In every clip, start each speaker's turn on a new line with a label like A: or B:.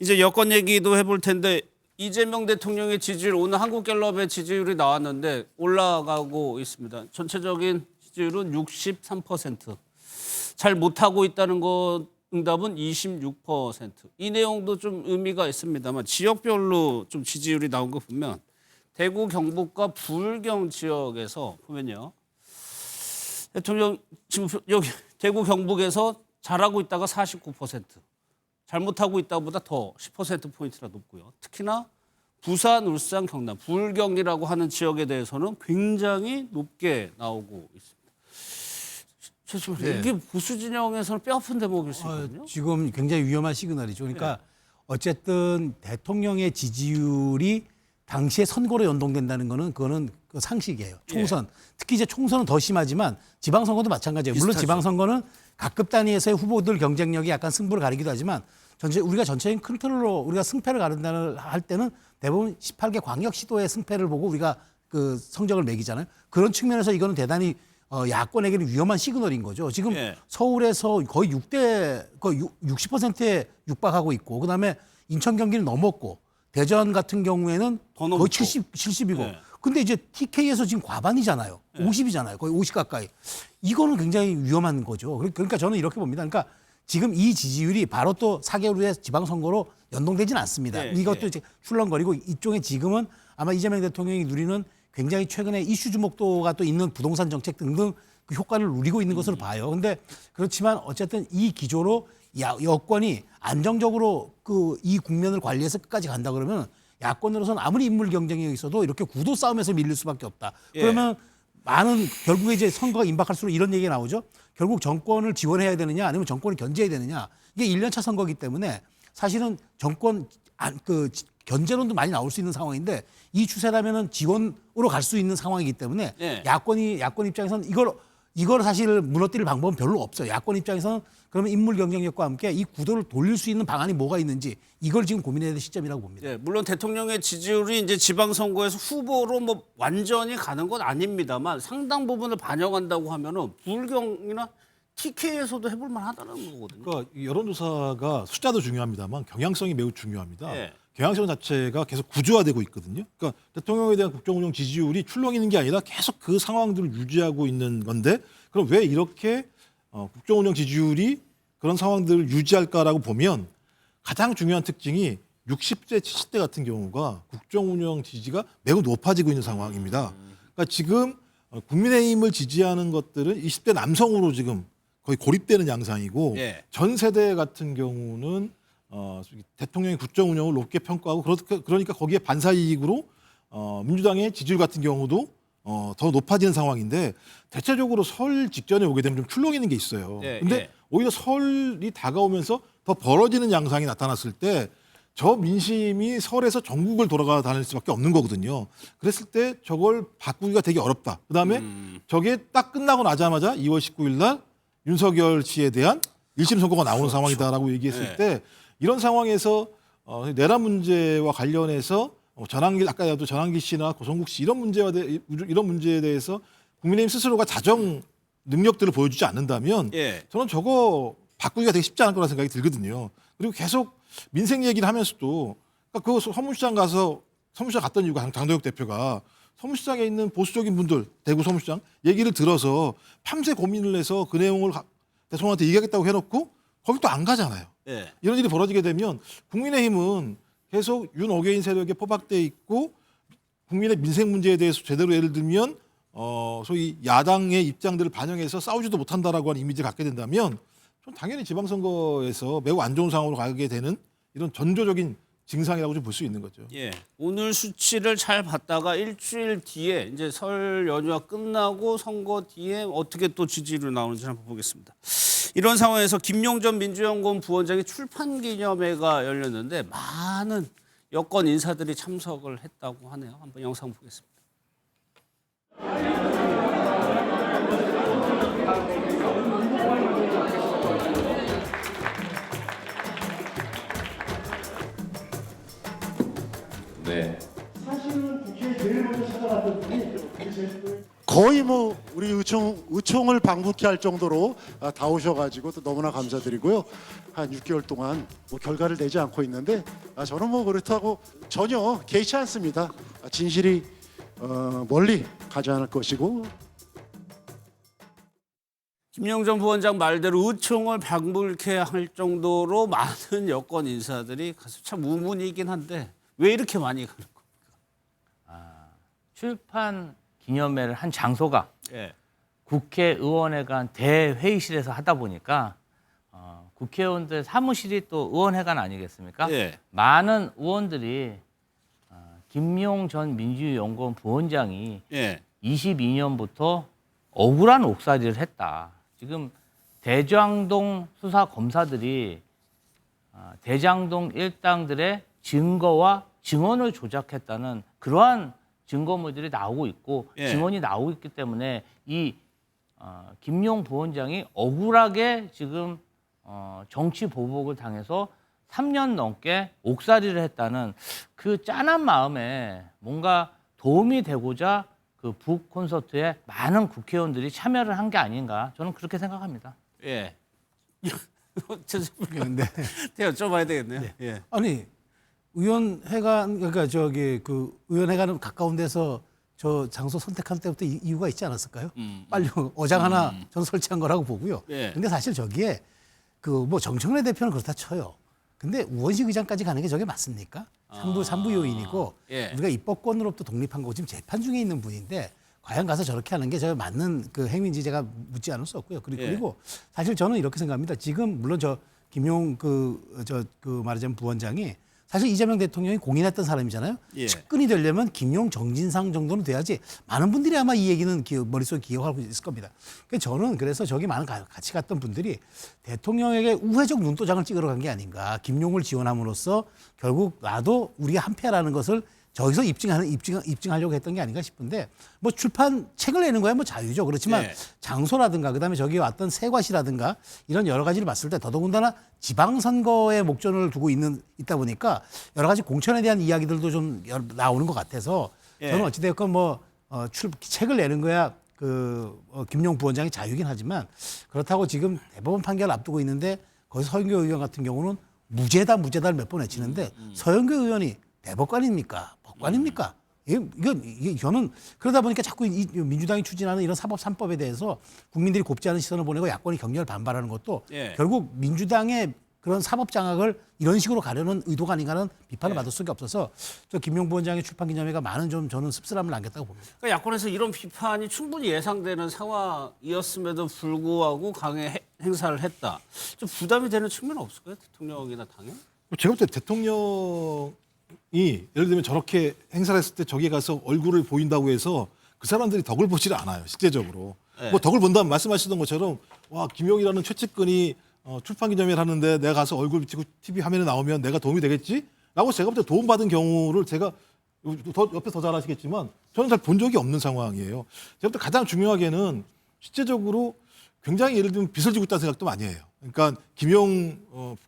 A: 이제 여권 얘기도 해볼 텐데 이재명 대통령의 지지율 오늘 한국갤럽의 지지율이 나왔는데 올라가고 있습니다. 전체적인 지지율은 63%. 잘 못하고 있다는 거 응답은 26%. 이 내용도 좀 의미가 있습니다만 지역별로 좀 지지율이 나온 거 보면 대구 경북과 불경 지역에서 보면요. 대통령 지금 여기 대구 경북에서 잘하고 있다가 49%. 잘못하고 있다보다 더 10%포인트나 높고요. 특히나 부산, 울산, 경남, 불경이라고 하는 지역에 대해서는 굉장히 높게 나오고 있습니다.
B: 네.
A: 이게 보수 진영에서는 뼈아픈 대목일 수 있거든요.
B: 지금 굉장히 위험한 시그널이죠. 그러니까 어쨌든 대통령의 지지율이 당시에 선거로 연동된다는 거는 그거는 그 상식이에요. 총선. 특히 이제 총선은 더 심하지만 지방선거도 마찬가지예요. 물론
A: 비슷하죠.
B: 지방선거는 각급 단위에서의 후보들 경쟁력이 약간 승부를 가리기도 하지만 우리가 전체적인 큰 틀로 우리가 승패를 가른다는 할 때는 대부분 18개 광역시도의 승패를 보고 우리가 그 성적을 매기잖아요. 그런 측면에서 이거는 대단히 야권에게는 위험한 시그널인 거죠. 지금 서울에서 거의 60%에 육박하고 있고 그다음에 인천 경기는 넘었고 대전 같은 경우에는
A: 더
B: 거의
A: 넘고.
B: 70이고
A: 네.
B: 근데 이제 TK에서 지금 과반이잖아요. 50이잖아요. 거의 50 가까이. 이거는 굉장히 위험한 거죠. 그러니까 저는 이렇게 봅니다. 그러니까 지금 이 지지율이 바로 또 4개월 후에 지방선거로 연동되지는 않습니다. 이것도 이제 출렁거리고 이쪽에 지금은 아마 이재명 대통령이 누리는 굉장히 최근에 이슈 주목도가 또 있는 부동산 정책 등등 그 효과를 누리고 있는 것으로 봐요. 근데 그렇지만 어쨌든 이 기조로 여권이 안정적으로 그 이 국면을 관리해서 끝까지 간다 그러면 야권으로서는 아무리 인물 경쟁이 있어도 이렇게 구도 싸움에서 밀릴 수밖에 없다. 그러면 많은 결국에 이제 선거가 임박할수록 이런 얘기가 나오죠. 결국 정권을 지원해야 되느냐 아니면 정권을 견제해야 되느냐. 이게 1년차 선거이기 때문에 사실은 정권 견제론도 많이 나올 수 있는 상황인데 이 추세라면은 지원으로 갈 수 있는 상황이기 때문에 야권 입장에서는 이걸 사실 무너뜨릴 방법은 별로 없어요. 야권 입장에서는 그러면 인물 경쟁력과 함께 이 구도를 돌릴 수 있는 방안이 뭐가 있는지 이걸 지금 고민해야 될 시점이라고 봅니다.
A: 네, 물론 대통령의 지지율이 이제 지방선거에서 후보로 뭐 완전히 가는 건 아닙니다만 상당 부분을 반영한다고 하면은 불경이나 TK에서도 해볼 만하다는 거거든요.
C: 그러니까 이 여론조사가 숫자도 중요합니다만 경향성이 매우 중요합니다.
A: 네.
C: 경향성 자체가 계속 구조화되고 있거든요. 그러니까 대통령에 대한 국정운영 지지율이 출렁이는 게 아니라 계속 그 상황들을 유지하고 있는 건데 그럼 왜 이렇게 국정운영 지지율이 그런 상황들을 유지할까라고 보면 가장 중요한 특징이 60대, 70대 같은 경우가 국정운영 지지가 매우 높아지고 있는 상황입니다. 그러니까 지금 국민의힘을 지지하는 것들은 20대 남성으로 지금 거의 고립되는 양상이고 전 세대 같은 경우는 대통령의 국정 운영을 높게 평가하고 그러니까 거기에 반사이익으로 민주당의 지지율 같은 경우도 더 높아지는 상황인데 대체적으로 설 직전에 오게 되면 좀 출렁이는 게 있어요. 근데 오히려 설이 다가오면서 더 벌어지는 양상이 나타났을 때 저 민심이 설에서 전국을 돌아가 다닐 수밖에 없는 거거든요. 그랬을 때 저걸 바꾸기가 되게 어렵다. 그다음에 저게 딱 끝나고 나자마자 2월 19일 날 윤석열 씨에 대한 1심 선고가 나오는 상황이다라고 얘기했을 때 이런 상황에서 내란 문제와 관련해서 아까도 전환기 씨나 고성국 씨 이런 문제에 대해서 국민의힘 스스로가 자정 능력들을 보여주지 않는다면 저는 저거 바꾸기가 되게 쉽지 않을 거라 생각이 들거든요. 그리고 계속 민생 얘기를 하면서도 그러니까 그 서문시장 갔던 이유가 장도혁 대표가 서문시장에 있는 보수적인 분들 대구 서문시장 얘기를 들어서 밤새 고민을 해서 그 내용을 대통령한테 얘기하겠다고 해놓고 거기 또 안 가잖아요. 이런 일이 벌어지게 되면 국민의힘은 계속 윤어게인 세력에 포박돼 있고 국민의 민생 문제에 대해서 제대로 예를 들면 소위 야당의 입장들을 반영해서 싸우지도 못한다라고 하는 이미지를 갖게 된다면 좀 당연히 지방선거에서 매우 안 좋은 상황으로 가게 되는 이런 전조적인 증상이라고 좀 볼 수 있는 거죠.
A: 오늘 수치를 잘 봤다가 일주일 뒤에 이제 설 연휴가 끝나고 선거 뒤에 어떻게 또 지지율이 나오는지 한번 보겠습니다. 이런 상황에서 김용전 민주연구원 부원장의 출판 기념회가 열렸는데 많은 여권 인사들이 참석을 했다고 하네요. 한번 영상 보겠습니다.
D: 네.
E: 사실은 국회에 제일 먼저 찾아갔던 분이
D: 거의 뭐 우리 의총을 방북케 할 정도로 다 오셔가지고 또 너무나 감사드리고요. 한 6개월 동안 뭐 결과를 내지 않고 있는데 저는 뭐 그렇다고 전혀 개의치 않습니다. 진실이 멀리 가지 않을 것이고.
A: 김영정 부원장 말대로 의총을 방불케 할 정도로 많은 여권 인사들이 가서 참 우문이긴 한데 왜 이렇게 많이 가는 겁니까?
E: 출판 기념회를 한 장소가
A: 예.
E: 국회의원회관 대회의실에서 하다 보니까 국회의원들 사무실이 또 의원회관 아니겠습니까?
A: 예.
E: 많은 의원들이 김용 전 민주연구원 부원장이
A: 예.
E: 22년부터 억울한 옥살이를 했다. 지금 대장동 수사 검사들이 대장동 일당들의 증거와 증언을 조작했다는 그러한 증거물들이 나오고 있고
A: 예.
E: 증언이 나오고 있기 때문에 이 김용 부원장이 억울하게 지금 정치 보복을 당해서 3년 넘게 옥살이를 했다는 그 짠한 마음에 뭔가 도움이 되고자 그 북 콘서트에 많은 국회의원들이 참여를 한 게 아닌가 저는 그렇게 생각합니다.
A: 예.
B: 근데
A: 여쭤봐야 되겠네요. 예.
B: 아니 의원회관 그러니까 저기 그 의원회관은 가까운 데서 저 장소 선택할 때부터 이유가 있지 않았을까요? 빨리 어장 하나 저는 설치한 거라고 보고요.
A: 예.
B: 근데 사실 저기에 그 뭐 정청래 대표는 그렇다 쳐요. 근데 우원식 의장까지 가는 게 저게 맞습니까? 삼부 요인이고
A: 예.
B: 우리가 입법권으로부터 독립한 거고 지금 재판 중에 있는 분인데 과연 가서 저렇게 하는 게 저게 맞는 그 행위인지 제가 묻지 않을 수 없고요. 그리고 사실 저는 이렇게 생각합니다. 지금 물론 저 김용 말하자면 부원장이 사실 이재명 대통령이 공인했던 사람이잖아요.
A: 예.
B: 측근이 되려면 김용, 정진상 정도는 돼야지 많은 분들이 아마 이 얘기는 머릿속에 기억하고 있을 겁니다. 저는 그래서 저기 많은 같이 갔던 분들이 대통령에게 우회적 눈도장을 찍으러 간 게 아닌가. 김용을 지원함으로써 결국 나도 우리가 한패라는 것을 저기서 입증하려고 했던 게 아닌가 싶은데 뭐 출판 책을 내는 거야 뭐 자유죠. 그렇지만
A: 네.
B: 장소라든가 그다음에 저기 왔던 세과시라든가 이런 여러 가지를 봤을 때 더더군다나 지방선거에 목전을 두고 있다 보니까 여러 가지 공천에 대한 이야기들도 좀 나오는 것 같아서 저는 어찌됐건 뭐 책을 내는 거야 김용 부원장이 자유긴 하지만 그렇다고 지금 대법원 판결 앞두고 있는데 거기서 서영교 의원 같은 경우는 무죄다를 몇 번 외치는데 서영교 의원이 대법관입니까? 법관입니까? 이거는 그러다 보니까 자꾸 이 민주당이 추진하는 이런 사법 3법에 대해서 국민들이 곱지 않은 시선을 보내고 야권이 격렬 반발하는 것도
A: 예.
B: 결국 민주당의 그런 사법 장악을 이런 식으로 가려는 의도가 아닌가는 비판을 받을 수밖에 없어서 저 김용 부원장의 출판 기념회가 많은 좀 저는 씁쓸함을 남겼다고 봅니다.
A: 그러니까 야권에서 이런 비판이 충분히 예상되는 상황이었음에도 불구하고 강행 행사를 했다. 좀 부담이 되는 측면은 없을까요? 대통령이나 당에?
C: 제가 볼 때 대통령이 예를 들면 저렇게 행사를 했을 때 저기 가서 얼굴을 보인다고 해서 그 사람들이 덕을 보지를 않아요. 실제적으로.
A: 네.
C: 뭐 덕을 본다면 말씀하시던 것처럼 와 김용이라는 최측근이 출판 기념회를 하는데 내가 가서 얼굴 비치고 TV 화면에 나오면 내가 도움이 되겠지? 라고 제가 볼 때 도움받은 경우를 제가 옆에 더 잘 아시겠지만 저는 잘 본 적이 없는 상황이에요. 제가 볼 때 가장 중요하게는 실제적으로 굉장히 예를 들면 빚을 지고 있다는 생각도 많이 해요. 그러니까 김용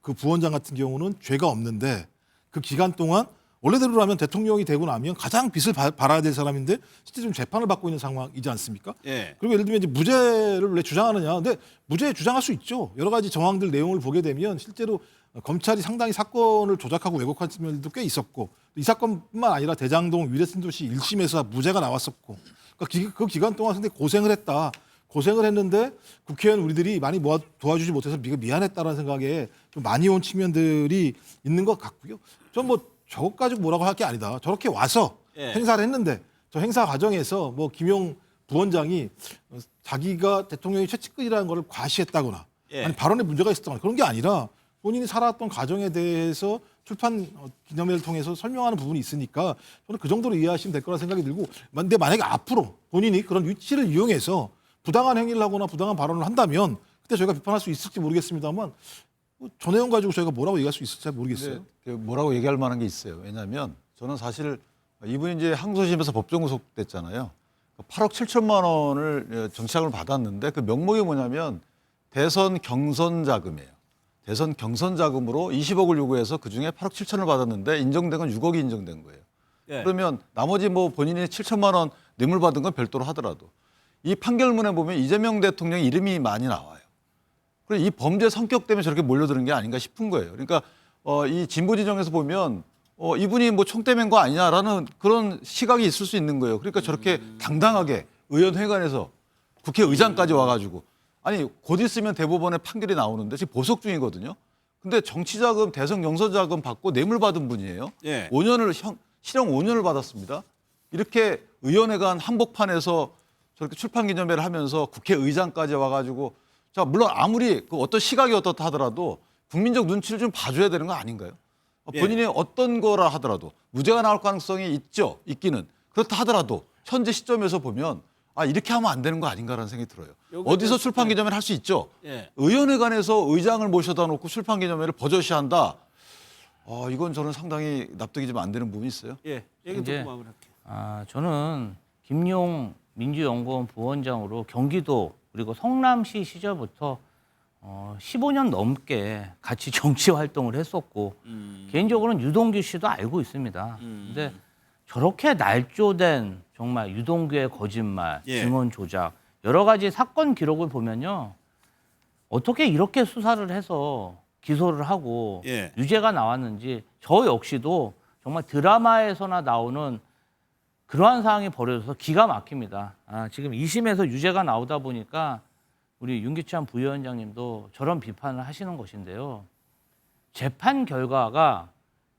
C: 그 부원장 같은 경우는 죄가 없는데 그 기간 동안 원래대로라면 대통령이 되고 나면 가장 빚을 발아야 될 사람인데 실제 좀 재판을 받고 있는 상황이지 않습니까?
A: 예.
C: 그리고 예를 들면 이제 무죄를 왜 주장하느냐? 근데 무죄 주장할 수 있죠. 여러 가지 정황들 내용을 보게 되면 실제로 검찰이 상당히 사건을 조작하고 왜곡한 측면도 꽤 있었고 이 사건뿐만 아니라 대장동 위례신도시 1심에서 무죄가 나왔었고 그러니까 그 기간 동안 상당히 고생을 했다. 고생을 했는데 국회의원 우리들이 많이 도와주지 못해서 미안했다라는 생각에 좀 많이 온 측면들이 있는 것 같고요. 전 뭐 저것 가지고 뭐라고 할 게 아니다. 저렇게 와서
A: 예.
C: 행사를 했는데 저 행사 과정에서 뭐 김용 부원장이 자기가 대통령의 최측근이라는 걸 과시했다거나
A: 예.
C: 아니 발언에 문제가 있었다거나 그런 게 아니라 본인이 살아왔던 과정에 대해서 출판 기념회를 통해서 설명하는 부분이 있으니까 저는 그 정도로 이해하시면 될 거라 생각이 들고 근데 만약에 앞으로 본인이 그런 위치를 이용해서 부당한 행위를 하거나 부당한 발언을 한다면 그때 저희가 비판할 수 있을지 모르겠습니다만 저 내용 가지고 저희가 뭐라고 얘기할 수 있을지 잘 모르겠어요.
F: 뭐라고 얘기할 만한 게 있어요. 왜냐하면 저는 사실 이분이 이제 항소심에서 법정 구속됐잖아요. 8억 7천만 원을 정치자금을 받았는데 그 명목이 뭐냐면 대선 경선 자금이에요. 대선 경선 자금으로 20억을 요구해서 그중에 8억 7천을 받았는데 인정된 건 6억이 인정된 거예요.
A: 예.
F: 그러면 나머지 뭐 본인이 7천만 원 뇌물 받은 건 별도로 하더라도 이 판결문에 보면 이재명 대통령 이름이 많이 나와요. 그래서 이 범죄 성격 때문에 저렇게 몰려드는 게 아닌가 싶은 거예요. 그러니까 이 진보 진영에서 보면 이분이 뭐 총 떼맨 거 아니냐라는 그런 시각이 있을 수 있는 거예요. 그러니까 저렇게 당당하게 의원회관에서 국회의장까지 와가지고 아니 곧 있으면 대법원에 판결이 나오는데 지금 보석 중이거든요. 근데 정치자금, 대선 경선자금 받고 뇌물 받은 분이에요.
A: 예.
F: 5년을 실형 5년을 받았습니다. 이렇게 의원회관 한복판에서 저렇게 출판기념회를 하면서 국회의장까지 와가지고 자 물론 아무리 그 어떤 시각이 어떻다 하더라도 국민적 눈치를 좀 봐줘야 되는 거 아닌가요?
A: 예.
F: 본인이 어떤 거라 하더라도 무죄가 나올 가능성이 있기는 그렇다 하더라도 현재 시점에서 보면 아 이렇게 하면 안 되는 거 아닌가라는 생각이 들어요. 어디서 출판기념회를 할 수 있죠.
A: 예.
F: 의원회관에서 의장을 모셔다 놓고 출판기념회를 버젓이한다. 이건 저는 상당히 납득이 좀 안 되는 부분이 있어요.
A: 예. 얘기
E: 이제-
A: 듣고 마무리할게요.
E: 저는 김용 민주연구원 부원장으로 경기도 그리고 성남시 시절부터 15년 넘게 같이 정치 활동을 했었고 개인적으로는 유동규 씨도 알고 있습니다. 근데 저렇게 날조된 정말 유동규의 거짓말,
A: 예.
E: 증언 조작 여러 가지 사건 기록을 보면요. 어떻게 이렇게 수사를 해서 기소를 하고
A: 예.
E: 유죄가 나왔는지 저 역시도 정말 드라마에서나 나오는 그러한 상황이 벌어져서 기가 막힙니다. 지금 2심에서 유죄가 나오다 보니까 우리 윤기찬 부위원장님도 저런 비판을 하시는 것인데요. 재판 결과가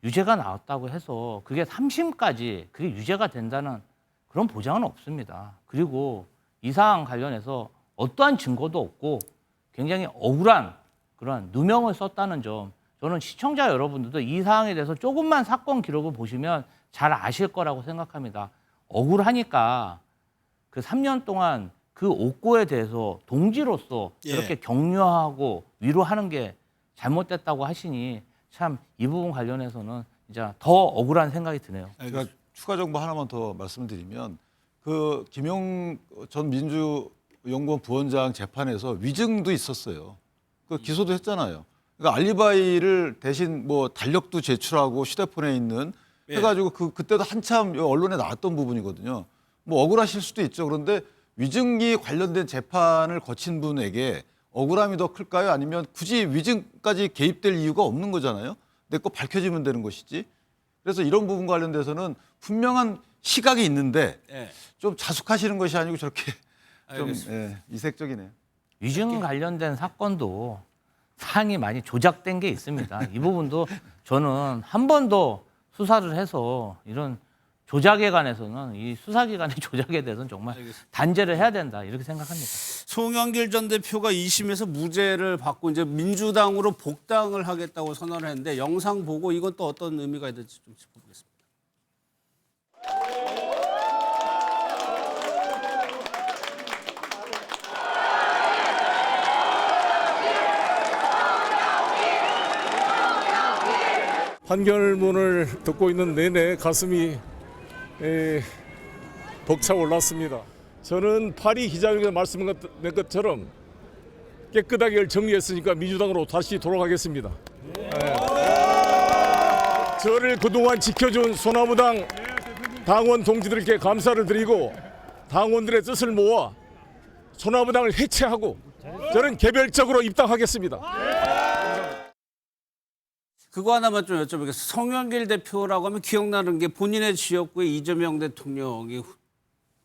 E: 유죄가 나왔다고 해서 그게 3심까지 그게 유죄가 된다는 그런 보장은 없습니다. 그리고 이 사안 관련해서 어떠한 증거도 없고 굉장히 억울한 그런 누명을 썼다는 점 저는 시청자 여러분들도 이 사항에 대해서 조금만 사건 기록을 보시면 잘 아실 거라고 생각합니다. 억울하니까 그 3년 동안 그 옥고에 대해서 동지로서
A: 예.
E: 이렇게 격려하고 위로하는 게 잘못됐다고 하시니 참 이 부분 관련해서는 진짜 더 억울한 생각이 드네요.
F: 제가 추가 정보 하나만 더 말씀드리면 그 김용 전 민주연구원 부원장 재판에서 위증도 있었어요. 그 기소도 했잖아요. 그러니까 알리바이를 대신 뭐 달력도 제출하고 휴대폰에 있는
A: 예.
F: 해가지고 그때도 한참 언론에 나왔던 부분이거든요. 뭐 억울하실 수도 있죠. 그런데 위증이 관련된 재판을 거친 분에게 억울함이 더 클까요? 아니면 굳이 위증까지 개입될 이유가 없는 거잖아요. 내 거 밝혀지면 되는 것이지. 그래서 이런 부분 관련돼서는 분명한 시각이 있는데
A: 예.
F: 좀 자숙하시는 것이 아니고 저렇게 좀
A: 알겠습니다.
F: 이색적이네요.
E: 위증 관련된 사건도 사항이 많이 조작된 게 있습니다. 이 부분도 저는 한 번 더 수사를 해서 이런 조작에 관해서는 이 수사기관의 조작에 대해서는 정말 단죄를 해야 된다 이렇게 생각합니다.
A: 송영길 전 대표가 2심에서 무죄를 받고 이제 민주당으로 복당을 하겠다고 선언을 했는데 영상 보고 이건 또 어떤 의미가 있는지 좀 짚어보겠습니다.
G: 판결문을 듣고 있는 내내 가슴이 벅차올랐습니다. 저는 파리 기자회견에서 말씀드린 것처럼 깨끗하게 정리했으니까 민주당으로 다시 돌아가겠습니다. 저를 그동안 지켜준 소나무당 당원 동지들께 감사를 드리고 당원들의 뜻을 모아 소나무당을 해체하고 저는 개별적으로 입당하겠습니다.
A: 그거 하나만 좀 여쭤보겠습니다. 송영길 대표라고 하면 기억나는 게 본인의 지역구에 이재명 대통령이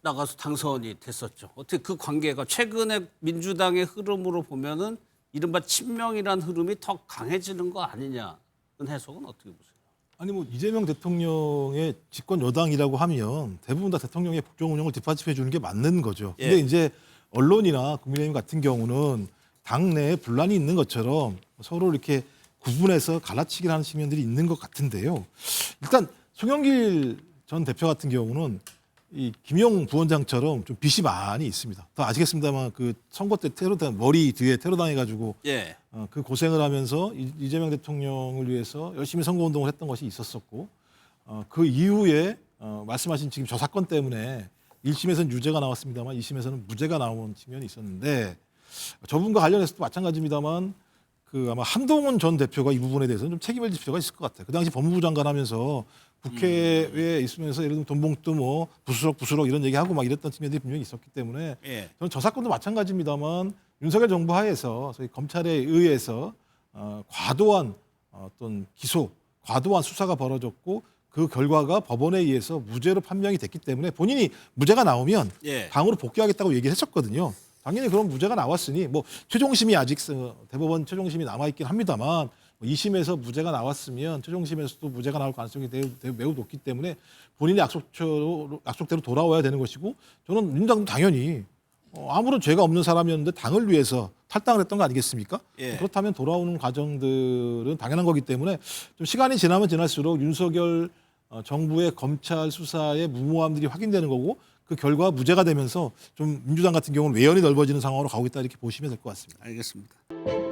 A: 나가서 당선이 됐었죠. 어떻게 그 관계가 최근에 민주당의 흐름으로 보면은 이른바 친명이란 흐름이 더 강해지는 거 아니냐는 해석은 어떻게 보세요?
C: 아니 뭐 이재명 대통령의 집권 여당이라고 하면 대부분 다 대통령의 국정 운영을 뒷받침해 주는 게 맞는 거죠. 근데
A: 예.
C: 이제 언론이나 국민의힘 같은 경우는 당내에 분란이 있는 것처럼 서로 이렇게 구분해서 갈라치기를 하는 측면들이 있는 것 같은데요. 일단 송영길 전 대표 같은 경우는 이 김용 부원장처럼 좀 빚이 많이 있습니다. 더 아시겠습니다만 그 선거 때 머리 뒤에 테러 당해가지고
A: 예.
C: 그 고생을 하면서 이재명 대통령을 위해서 열심히 선거운동을 했던 것이 있었었고 그 이후에 말씀하신 지금 저 사건 때문에 1심에서는 유죄가 나왔습니다만 2심에서는 무죄가 나온 측면이 있었는데 저분과 관련해서도 마찬가지입니다만 그 아마 한동훈 전 대표가 이 부분에 대해서는 좀 책임을 질 필요가 있을 것 같아요. 그 당시 법무부 장관 하면서 국회에 있으면서 예를 들면 돈봉투 뭐 부스럭 이런 얘기하고 막 이랬던 측면들이 분명히 있었기 때문에
A: 예.
C: 저는 저 사건도 마찬가지입니다만 윤석열 정부 하에서 저희 검찰에 의해서 과도한 어떤 기소, 과도한 수사가 벌어졌고 그 결과가 법원에 의해서 무죄로 판명이 됐기 때문에 본인이 무죄가 나오면
A: 예.
C: 당으로 복귀하겠다고 얘기를 했었거든요. 당연히 그런 무죄가 나왔으니 뭐 최종심이 아직 대법원 최종심이 남아 있긴 합니다만 2심에서 무죄가 나왔으면 최종심에서도 무죄가 나올 가능성이 매우 높기 때문에 본인의 약속대로 돌아와야 되는 것이고 저는 민주당도 당연히 아무런 죄가 없는 사람이었는데 당을 위해서 탈당을 했던 거 아니겠습니까?
A: 예.
C: 그렇다면 돌아오는 과정들은 당연한 거기 때문에 좀 시간이 지나면 지날수록 윤석열 정부의 검찰 수사의 무모함들이 확인되는 거고 그 결과 무죄가 되면서 좀 민주당 같은 경우는 외연이 넓어지는 상황으로 가고 있다 이렇게 보시면 될 것 같습니다.
A: 알겠습니다.